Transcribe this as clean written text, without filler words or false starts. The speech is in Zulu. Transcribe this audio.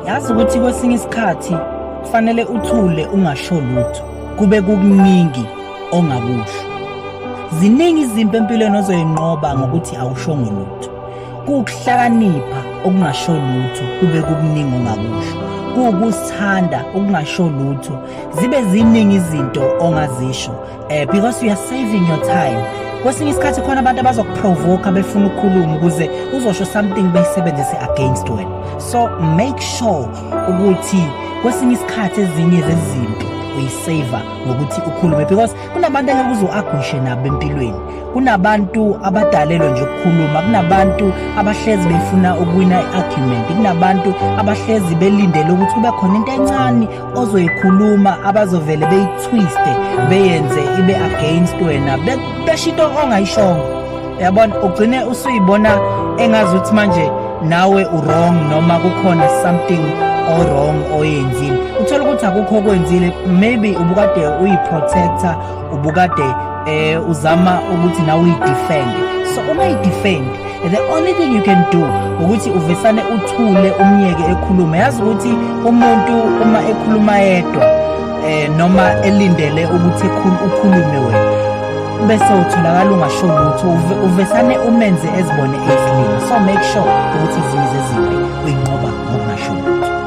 Yazi ukuthi kwesinye isikhathi kufanele uthule ungasho lutho, kube kukuningi ongakusho. Ziningi izimpi empilweni ozoyinqoba ngokuthi awushongo lutho. Kukuhlakanipha okungasho lutho, kube kukuningi ongakusho. Kukusithanda okungasho lutho, zibe ziningi izinto ongazisho because you are saving your time. Kwesinye isikhathi khona abantu abazokuprovoke befuna ukukhuluma ukuze uzosho something beyisebenzise against wena. So make sure ukuthi kwesinye isikhathi ezinye zezimpi uyisave ngokuthi ukhulume, because kunabantu engeke uzo-agwishe nabo empilweni. Kunabantu abadalelwe nje ukukhuluma, kunabantu abahlezi befuna ukuwina i-argument, kunabantu abahlezi belindele ukuthi kube khona into encane ozoyikhuluma abazovele beyitwiste beyenze ibe against wena, besho into ongayishongo. Yabona, ugcine usuyibona engazi ukuthi manje nawe u-wrong noma kukhona something wrong oyenzile. Uthola ukuthi akukho okwenzile, maybe ubukade uyi-protector, ubukade uzama ukuthi nawe uyi-defend. So uma yi-defend, the only thing you can do ukuthi uvesane uthule umyeke ekhulume. Yazi ukuthi umuntu uma ekhuluma yedwa noma elindele ukuthi ukhulume wena, bese utholakala ungasho lutho, uvesane umenze ezibone ezilimi. So make sure ukuthi izimo zezimpi uyinqoba ngokungasho lutho.